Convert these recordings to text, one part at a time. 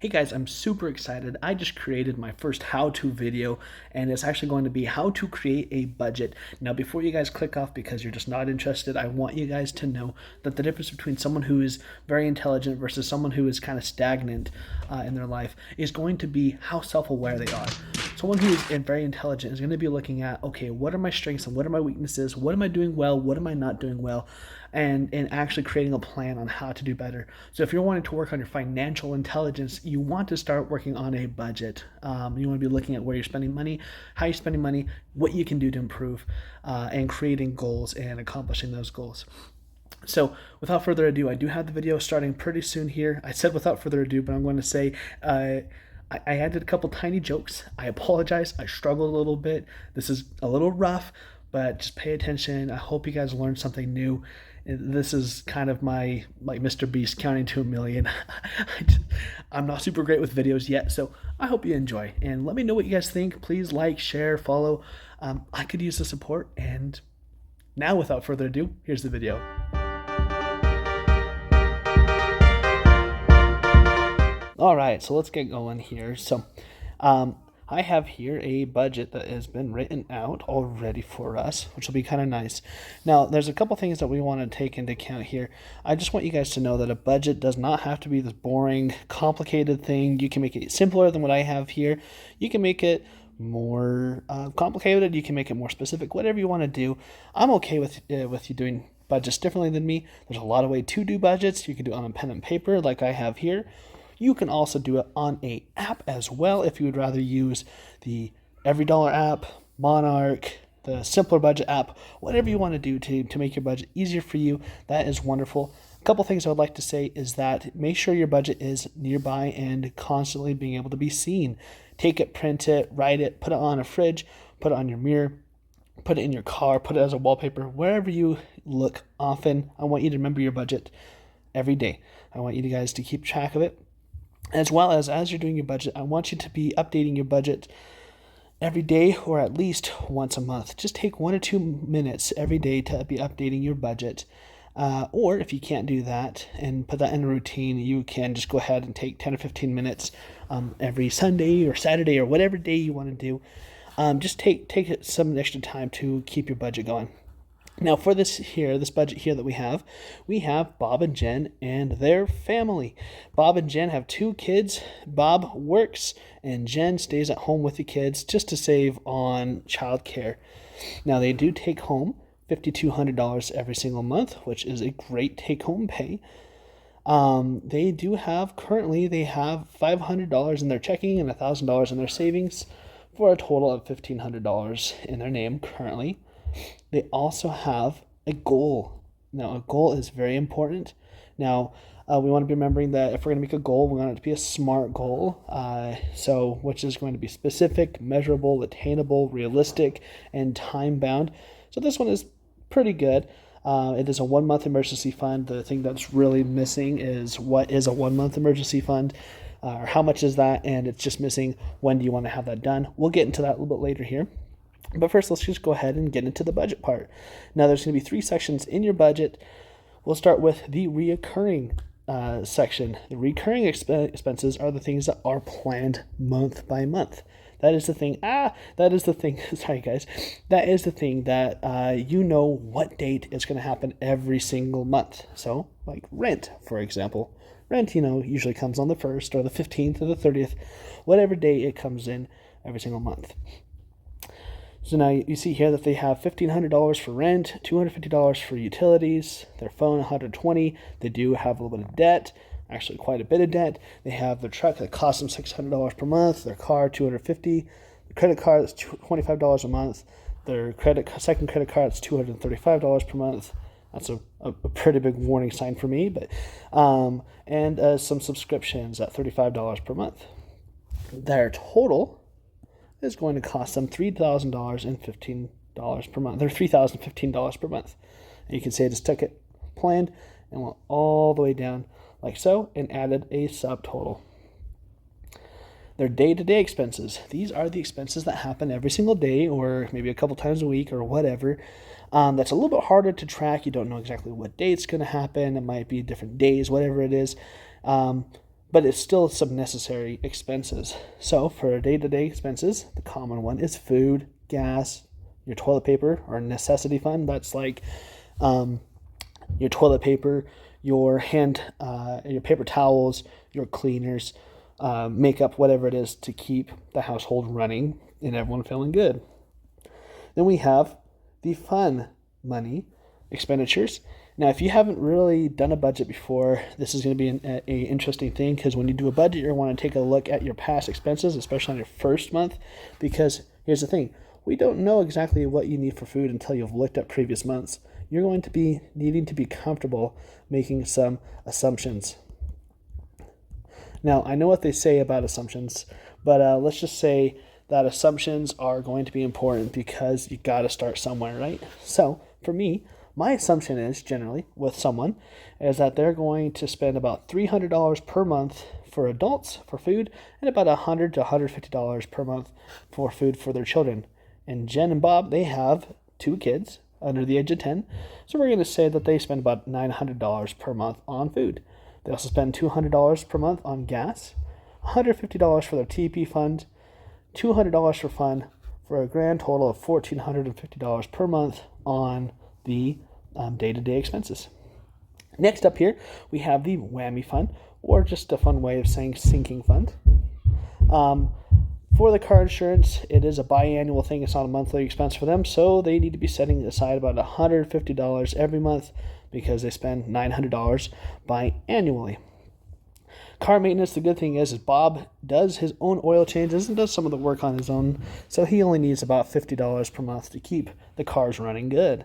Hey guys, I'm super excited. I just created my first how-to video, and it's actually going to be how to create a budget. Now, before you guys click off because you're just not interested, I want you guys to know that the difference between someone who is very intelligent versus someone who is kind of stagnant in their life is going to be how self-aware they are. Someone who is very intelligent is going to be looking at, okay, what are my strengths and what are my weaknesses? What am I doing well? What am I not doing well? And actually creating a plan on how to do better. So if you're wanting to work on your financial intelligence, you want to start working on a budget. You want to be looking at where you're spending money, how you're spending money, what you can do to improve, and creating goals and accomplishing those goals. So without further ado, I do have the video starting pretty soon here. I said without further ado, but I'm going to say I added a couple tiny jokes. I apologize. I struggled a little bit. This is a little rough, but just pay attention. I hope you guys learned something new. This is kind of my like Mr. Beast counting to 1,000,000. I'm not super great with videos yet, so I hope you enjoy. And let me know what you guys think. Please like, share, follow. I could use the support. And now, without further ado, here's the video. All right, so let's get going here. So I have here a budget that has been written out already for us, which will be kind of nice. Now, there's a couple things that we want to take into account here. I just want you guys to know that a budget does not have to be this boring, complicated thing. You can make it simpler than what I have here. You can make it more complicated. You can make it more specific, whatever you want to do. I'm okay with you doing budgets differently than me. There's a lot of ways to do budgets. You can do it on a pen and paper like I have here. You can also do it on an app as well if you would rather use the EveryDollar app, Monarch, the Simpler Budget app, whatever you want to do to make your budget easier for you. That is wonderful. A couple things I would like to say is that make sure your budget is nearby and constantly being able to be seen. Take it, print it, write it, put it on a fridge, put it on your mirror, put it in your car, put it as a wallpaper, wherever you look often. I want you to remember your budget every day. I want you guys to keep track of it. As well as you're doing your budget, I want you to be updating your budget every day or at least once a month. Just take 1 or 2 minutes every day to be updating your budget. Or if you can't do that and put that in a routine, you can just go ahead and take 10 or 15 minutes every Sunday or Saturday or whatever day you want to do. Just take some extra time to keep your budget going. Now for this budget here that we have Bob and Jen and their family. Bob and Jen have 2 kids. Bob works and Jen stays at home with the kids just to save on childcare. Now they do take home $5,200 every single month, which is a great take-home pay. They have $500 in their checking and $1,000 in their savings for a total of $1,500 in their name currently. They also have a goal. Now, a goal is very important. Now, we want to be remembering that if we're going to make a goal, we want it to be a SMART goal, which is going to be specific, measurable, attainable, realistic, and time-bound. So this one is pretty good. It is a 1-month emergency fund. The thing that's really missing is what is a 1-month emergency fund, or how much is that, and it's just missing when do you want to have that done. We'll get into that a little bit later here. But first, let's just go ahead and get into the budget part. Now, there's going to be 3 sections in your budget. We'll start with the reoccurring section. The recurring expenses are the things that are planned month by month. That is the thing. Sorry, guys. That is the thing that you know what date is going to happen every single month. So, like rent, for example. Rent, usually comes on the 1st or the 15th or the 30th, whatever day it comes in every single month. So now you see here that they have $1,500 for rent, $250 for utilities, their phone $120. They do have a little bit of debt, actually quite a bit of debt. They have their truck that costs them $600 per month, their car $250, the credit card is $25 a month, their second credit card is $235 per month. That's a pretty big warning sign for me, but and some subscriptions at $35 per month. Their total is going to cost them $3,015 per month. They're $3,015 per month. And you can see I just took it, planned, and went all the way down like so, and added a subtotal. Their day-to-day expenses. These are the expenses that happen every single day or maybe a couple times a week or whatever. That's a little bit harder to track. You don't know exactly what day it's going to happen. It might be different days, whatever it is. but it's still some necessary expenses. So for day-to-day expenses, the common one is food, gas, your toilet paper or necessity fund. That's like your toilet paper, your your paper towels, your cleaners, makeup, whatever it is to keep the household running and everyone feeling good. Then we have the fun money expenditures. Now, if you haven't really done a budget before, this is going to be an interesting thing, because when you do a budget, you want to take a look at your past expenses, especially on your first month, because here's the thing. We don't know exactly what you need for food until you've looked at previous months. You're going to be needing to be comfortable making some assumptions. Now, I know what they say about assumptions, but let's just say that assumptions are going to be important because you got to start somewhere, right? So for me, my assumption is generally with someone is that they're going to spend about $300 per month for adults for food and about $100 to $150 per month for food for their children. And Jen and Bob, they have 2 kids under the age of 10. So we're going to say that they spend about $900 per month on food. They also spend $200 per month on gas, $150 for their TP fund, $200 for fun, for a grand total of $1,450 per month on the day-to-day expenses. Next up here, we have the whammy fund, or just a fun way of saying sinking fund. For the car insurance, it is a biannual thing. It's not a monthly expense for them, so they need to be setting aside about $150 every month because they spend $900 biannually. Car maintenance, the good thing is Bob does his own oil changes and does some of the work on his own, so he only needs about $50 per month to keep the cars running good.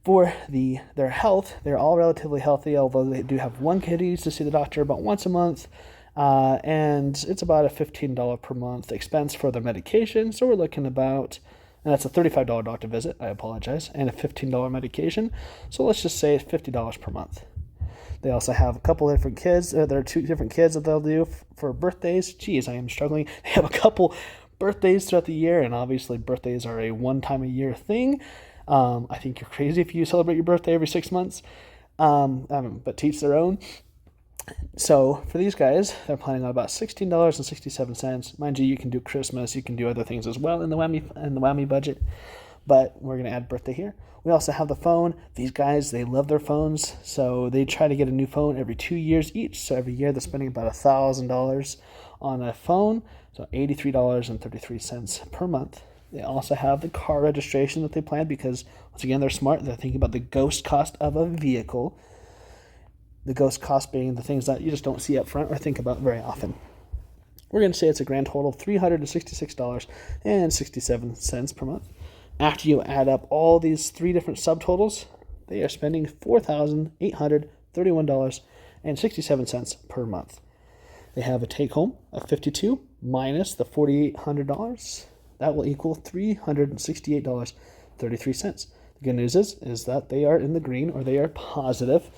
For their health, they're all relatively healthy, although they do have one kid who needs to see the doctor about once a month, and it's about a $15 per month expense for their medication, so we're looking about, and that's a $35 doctor visit, I apologize, and a $15 medication, so let's just say $50 per month. They also have a couple of different kids. There are 2 different kids that they'll do for birthdays. Geez, I am struggling. They have a couple birthdays throughout the year, and obviously birthdays are a one-time-a-year thing. I think you're crazy if you celebrate your birthday every 6 months, but to each their own. So for these guys, they're planning on about $16.67. Mind you, you can do Christmas, you can do other things as well in the whammy budget, but we're going to add birthday here. We also have the phone. These guys, they love their phones, so they try to get a new phone every 2 years each. So every year they're spending about $1,000 on a phone, so $83.33 per month. They also have the car registration that they plan because, once again, they're smart. They're thinking about the ghost cost of a vehicle. The ghost cost being the things that you just don't see up front or think about very often. We're going to say it's a grand total of $366.67 per month. After you add up all these 3 different subtotals, they are spending $4,831.67 per month. They have a take-home of $52 minus the $4,800. That will equal $368.33. The good news is that they are in the green, or they are positive.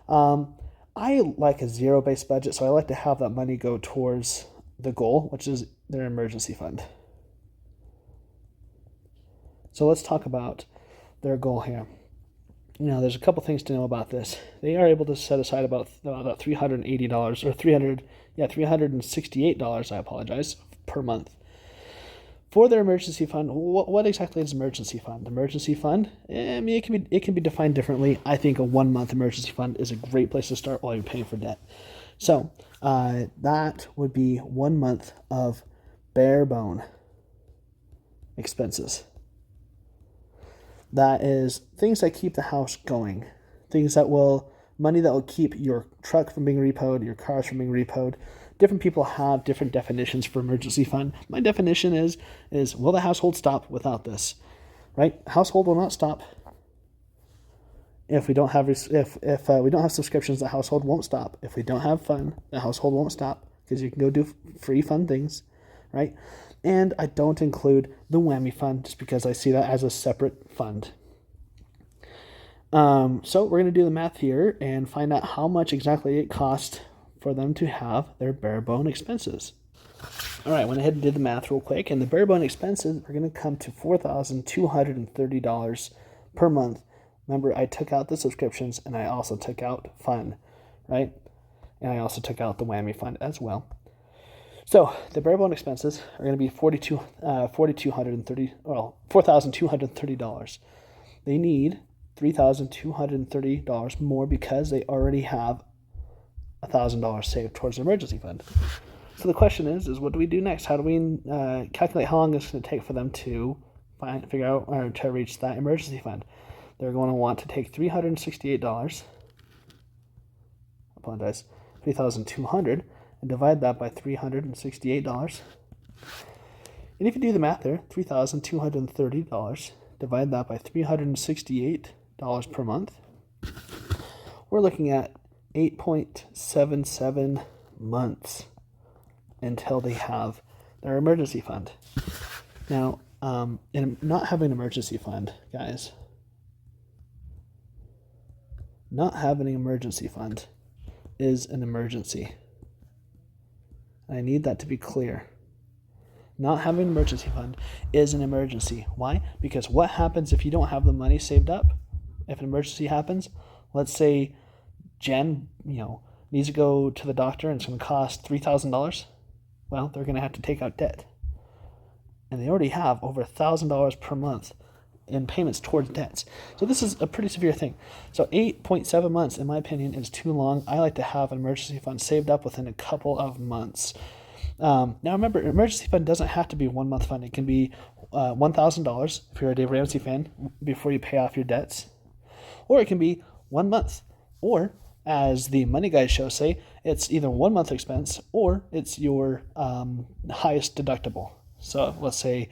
I like a zero-based budget, so I like to have that money go towards the goal, which is their emergency fund. So let's talk about their goal here. There's a couple things to know about this. They are able to set aside about $380 or $368, I apologize, per month. For their emergency fund, what exactly is emergency fund? Emergency fund, it can be defined differently. I think a 1-month emergency fund is a great place to start while you're paying for debt. So that would be 1 month of bare bone expenses. That is things that keep the house going, money that will keep your truck from being repoed, your cars from being repoed. Different people have different definitions for emergency fund. My definition is will the household stop without this? Right? Household will not stop. If we don't have we don't have subscriptions, the household won't stop. If we don't have fun, the household won't stop because you can go do free fun things, right? And I don't include the whammy fund just because I see that as a separate fund. So we're going to do the math here and find out how much exactly it costs for them to have their bare bone expenses. All right, went ahead and did the math real quick, and the bare bone expenses are going to come to $4,230 per month. Remember, I took out the subscriptions and I also took out fun, right? And I also took out the whammy fund as well. So the bare bone expenses are going to be $4,230. They need $3,230 more because they already have $1,000 saved towards the emergency fund. So the question is what do we do next? How do we calculate how long it's going to take for them to figure out or to reach that emergency fund? They're going to want to take $368. Apologize, $3,200 and divide that by $368. And if you do the math there, $3,230 divide that by $368 per month, we're looking at 8.77 months until they have their emergency fund. Now, in not having an emergency fund, guys, not having an emergency fund is an emergency. I need that to be clear. Not having an emergency fund is an emergency. Why? Because what happens if you don't have the money saved up? If an emergency happens, let's say Jen, needs to go to the doctor and it's going to cost $3,000. Well, they're going to have to take out debt. And they already have over $1,000 per month in payments towards debts. So this is a pretty severe thing. So 8.7 months, in my opinion, is too long. I like to have an emergency fund saved up within a couple of months. Now remember, an emergency fund doesn't have to be 1 month fund. It can be $1,000 if you're a Dave Ramsey fan before you pay off your debts. Or it can be 1 month. Or, as the Money Guys show say, it's either 1 month expense or it's your highest deductible. So let's say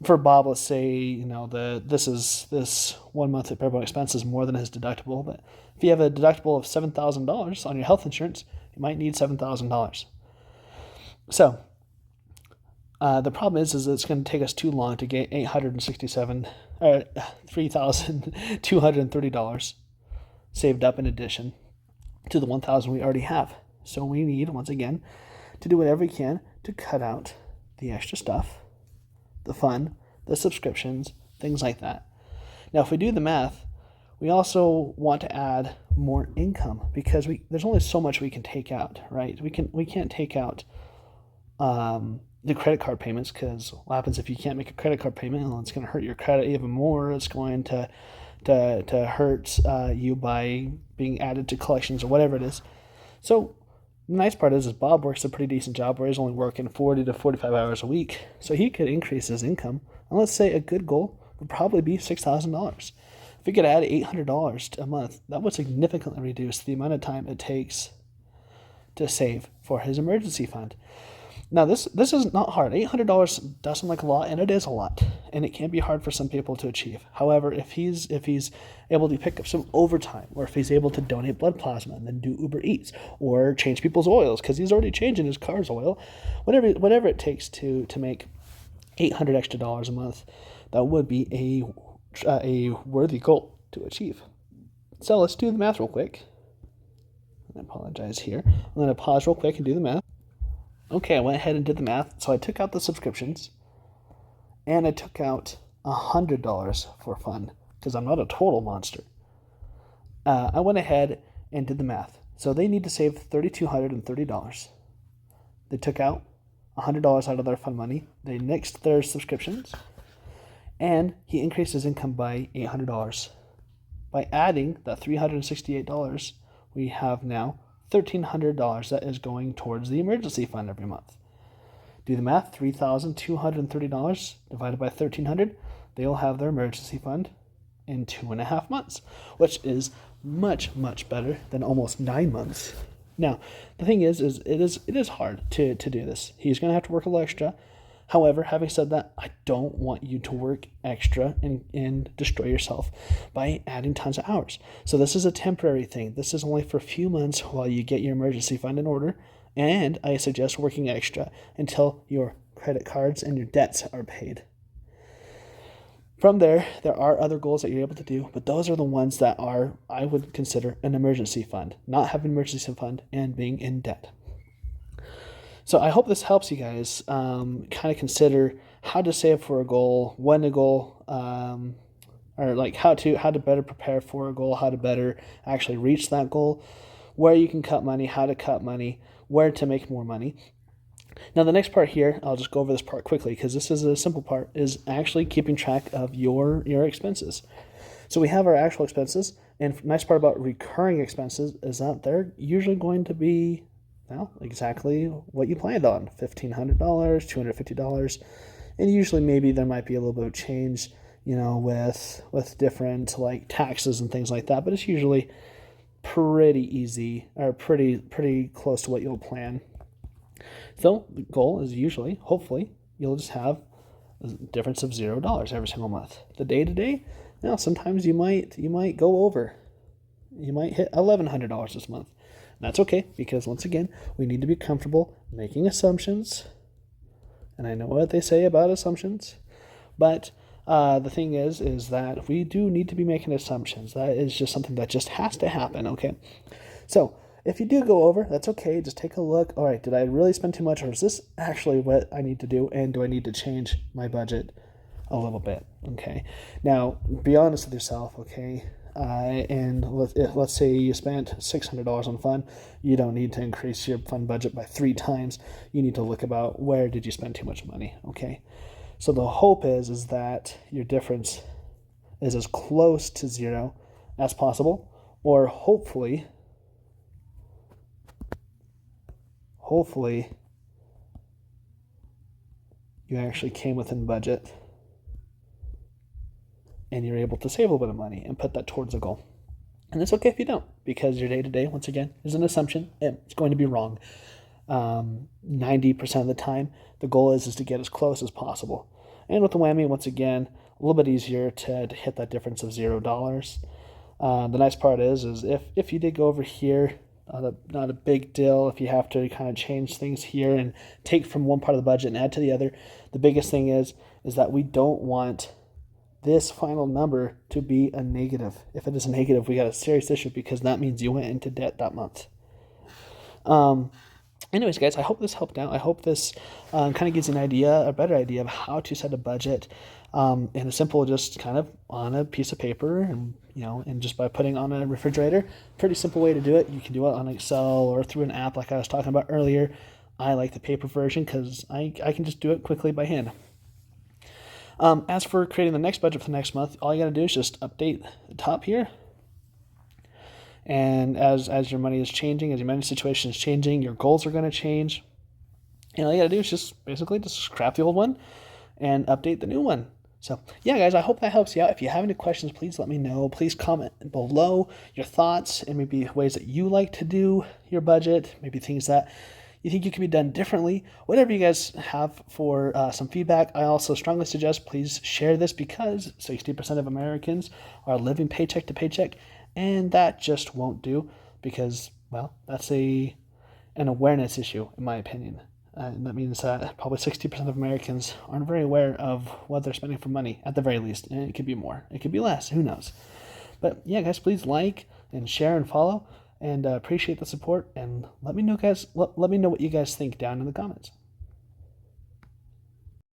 for Bob, let's say this 1 month at bare bone expense is more than his deductible. But if you have a deductible of $7,000 on your health insurance, you might need $7,000. So the problem is it's going to take us too long to get $3,230 saved up in addition to the $1,000 we already have. So we need, once again, to do whatever we can to cut out the extra stuff, the fun, the subscriptions, things like that. Now, if we do the math, we also want to add more income because there's only so much we can take out, right? We can't take out the credit card payments, because what happens if you can't make a credit card payment? Well, it's going to hurt your credit even more. It's going to hurt you by being added to collections or whatever it is. So the nice part is Bob works a pretty decent job where he's only working 40 to 45 hours a week. So he could increase his income. And let's say a good goal would probably be $6,000. If we could add $800 a month, that would significantly reduce the amount of time it takes to save for his emergency fund. Now, this is not hard. $800 does sound like a lot, and it is a lot, and it can be hard for some people to achieve. However, if he's able to pick up some overtime, or if he's able to donate blood plasma and then do Uber Eats, or change people's oils because he's already changing his car's oil, whatever it takes to make $800 extra a month, that would be a worthy goal to achieve. So let's do the math real quick. I apologize here. I'm going to pause real quick and do the math. Okay, I went ahead and did the math. So I took out the subscriptions, and I took out $100 for fun, because I'm not a total monster. I went ahead and did the math. So they need to save $3,230. They took out $100 out of their fund money. They nixed their subscriptions, and he increased his income by $800. By adding that $368, we have now $1,300 that is going towards the emergency fund every month. Do the math, $3,230 divided by $1,300, they will have their emergency fund in 2.5 months, which is much, much better than almost 9 months. Now, the thing is it is hard to do this. He's going to have to work a little extra. However, having said that, I don't want you to work extra and destroy yourself by adding tons of hours. So this is a temporary thing. This is only for a few months while you get your emergency fund in order. And I suggest working extra until your credit cards and your debts are paid. From there are other goals that you're able to do, but those are the ones that I would consider an emergency fund. Not having an emergency fund and being in debt. So I hope this helps you guys kind of consider how to save for a goal, when a goal, or like how to better prepare for a goal, how to better actually reach that goal. where you can cut money, how to cut money, where to make more money. Now, the next part here, I'll just go over this part quickly because this is a simple part, is actually keeping track of your expenses. So we have our actual expenses, and the nice part about recurring expenses is that they're usually going to be, well, exactly what you planned on, $1,500, $250, and usually maybe there might be a little bit of change, with different like taxes and things like that, but it's usually pretty easy or pretty close to what you'll plan. So the goal is usually, hopefully, you'll just have a difference of $0 every single month. The day to day, now sometimes you might go over. You might hit $1,100 this month. That's okay, because once again, we need to be comfortable making assumptions. And I know what they say about assumptions, but the thing is that we do need to be making assumptions. That is just something that just has to happen, okay? So if you do go over, that's okay. Just take a look. All right, did I really spend too much, or is this actually what I need to do? And do I need to change my budget a little bit? Okay. Now, be honest with yourself, okay? And let's say you spent $600 on fun. You don't need to increase your fun budget by 3 times. You need to look about where did you spend too much money, okay? So the hope is that your difference is as close to 0 as possible, or hopefully you actually came within budget and you're able to save a little bit of money and put that towards a goal. And it's okay if you don't, because your day-to-day, once again, is an assumption. It's going to be wrong. 90% of the time, the goal is to get as close as possible. And with the whammy, once again, a little bit easier to hit that difference of $0. The nice part is if you did go over here, not a big deal if you have to kind of change things here and take from one part of the budget and add to the other. The biggest thing is that we don't want this final number to be a negative. If it is a negative, we got a serious issue, because that means you went into debt that month. Anyways, guys, I hope this helped out. I hope this kind of gives you a better idea of how to set a budget in a simple, just kind of on a piece of paper, and just by putting on a refrigerator. Pretty simple way to do it. You can do it on Excel or through an app like I was talking about earlier. I like the paper version because I can just do it quickly by hand. As for creating the next budget for the next month, all you got to do is just update the top here. And as your money is changing, as your money situation is changing, your goals are going to change. And all you got to do is just basically just scrap the old one and update the new one. So, yeah, guys, I hope that helps you out. If you have any questions, please let me know. Please comment below your thoughts and maybe ways that you like to do your budget, maybe things that you think you can be done differently. Whatever you guys have for some feedback, I also strongly suggest please share this, because 60% of Americans are living paycheck to paycheck, and that just won't do, because, well, that's an awareness issue, in my opinion. And that means that probably 60% of Americans aren't very aware of what they're spending for money, at the very least. And it could be more. It could be less. Who knows? But yeah, guys, please like and share and follow. And appreciate the support. And let me know, guys. Let me know what you guys think down in the comments.